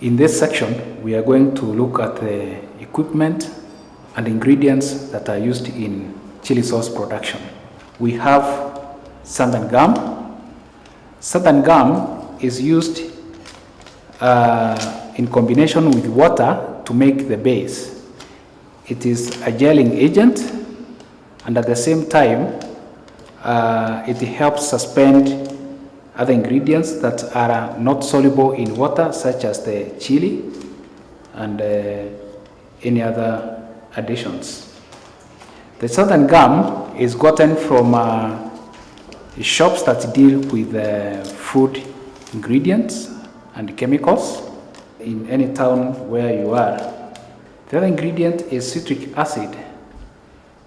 In this section, we are going to look at the equipment and ingredients that are used in chili sauce production. We have sand and gum. Sand and gum is used in combination with water to make the base. It is a gelling agent, and at the same time, it helps suspend other ingredients that are not soluble in water, such as the chili and any other additions. The sand and gum is gotten from shops that deal with food ingredients and chemicals in any town where you are. The other ingredient is citric acid.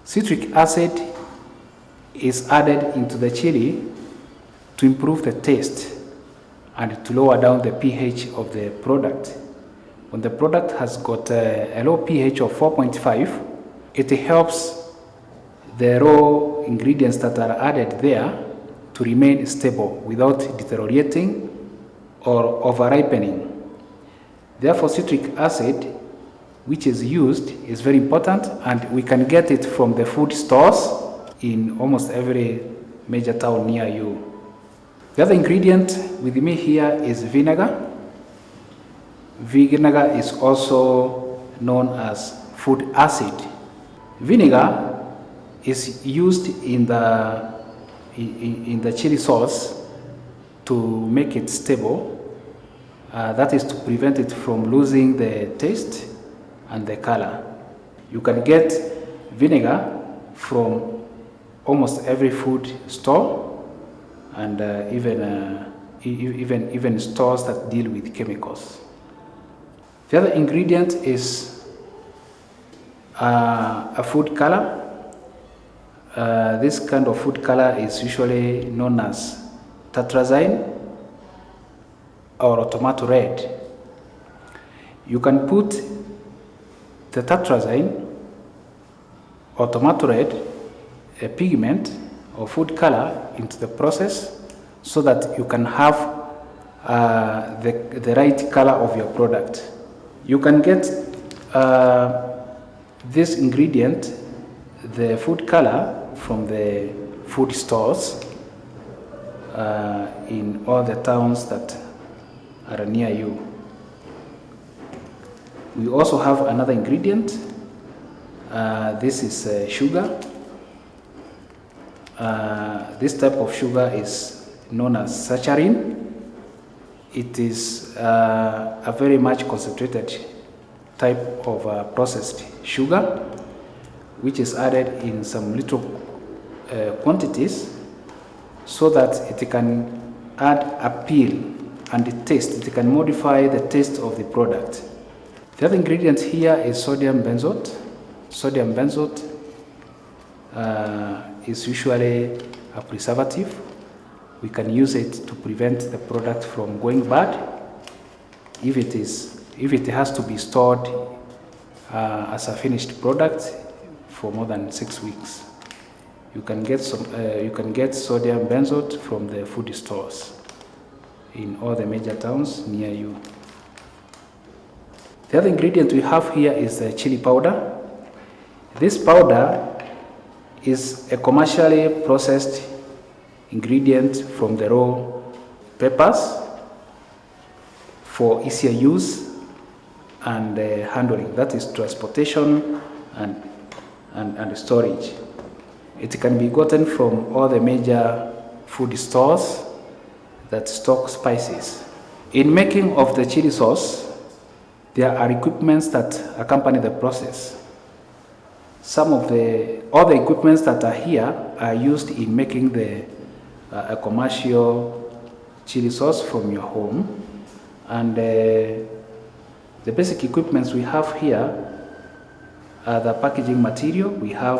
Citric acid is added into the chili to improve the taste and to lower down the pH of the product. When the product has got a low pH of 4.5, it helps the raw ingredients that are added there to remain stable without deteriorating or over-ripening. Therefore, citric acid, which is used, is very important, and we can get it from the food stores in almost every major town near you. The other ingredient with me here is vinegar. Vinegar is also known as food acid. Vinegar is used in the chili sauce to make it stable. That is to prevent it from losing the taste and the color. You can get vinegar from almost every food store, and even stores that deal with chemicals. The other ingredient is a food color. This kind of food color is usually known as tartrazine or tomato red. You can put the tartrazine or tomato red, a pigment or food color, into the process so that you can have the right color of your product. You can get this ingredient, the food color, from the food stores in all the towns that are near you. We also have another ingredient. This is sugar. This type of sugar is known as saccharin. It is a very much concentrated type of processed sugar, which is added in some little quantities so that it can add appeal and the taste. It can modify the taste of the product. The other ingredient here is sodium benzoate. Sodium benzoate is usually a preservative. We can use it to prevent the product from going bad if it has to be stored as a finished product for more than 6 weeks. You can get sodium benzoate from the food stores in all the major towns near you. The other ingredient we have here is the chili powder. This powder is a commercially processed ingredient from the raw peppers for easier use and handling. That is transportation and storage. It can be gotten from all the major food stores that stock spices. In making of the chili sauce, there are equipments that accompany the process. All the equipments that are here are used in making a commercial chili sauce from your home. And the basic equipments we have here are the packaging material. We have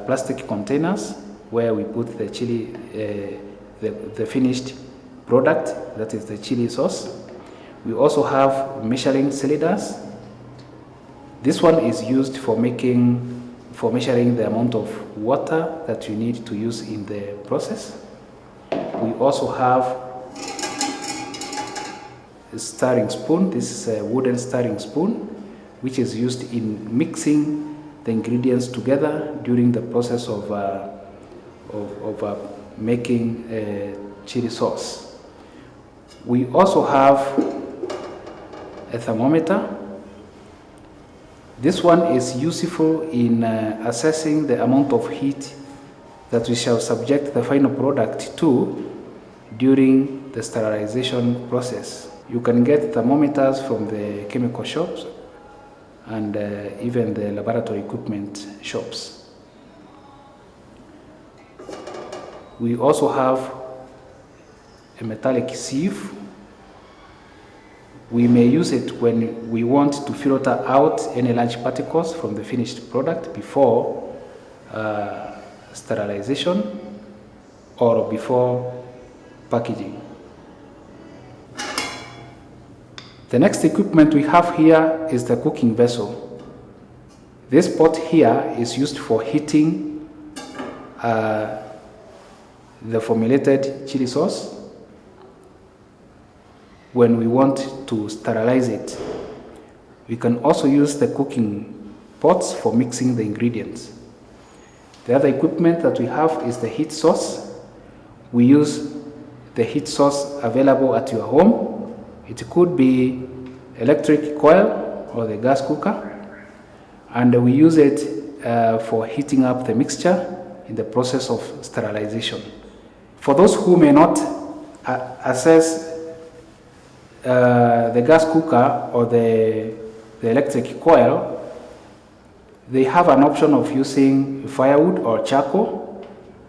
plastic containers where we put the chili, the finished product, that is the chili sauce. We also have measuring cylinders. This one is used for measuring the amount of water that you need to use in the process. We also have stirring spoon. This is a wooden stirring spoon which is used in mixing the ingredients together during the process of making chili sauce. We also have a thermometer. This one is useful in assessing the amount of heat that we shall subject the final product to during the sterilization process. You can get thermometers from the chemical shops and even the laboratory equipment shops. We also have a metallic sieve. We may use it when we want to filter out any large particles from the finished product before sterilization or before packaging. The next equipment we have here is the cooking vessel. This pot here is used for heating the formulated chili sauce when we want to sterilize it. We can also use the cooking pots for mixing the ingredients. The other equipment that we have is the heat source. We use the heat source available at your home. It could be electric coil or the gas cooker, and we use it for heating up the mixture in the process of sterilization. For those who may not access the gas cooker or the electric coil, they have an option of using firewood or charcoal.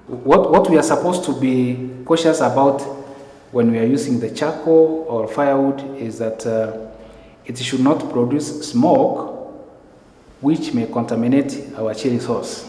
What we are supposed to be cautious about when we are using the charcoal or firewood is that it should not produce smoke which may contaminate our chili sauce.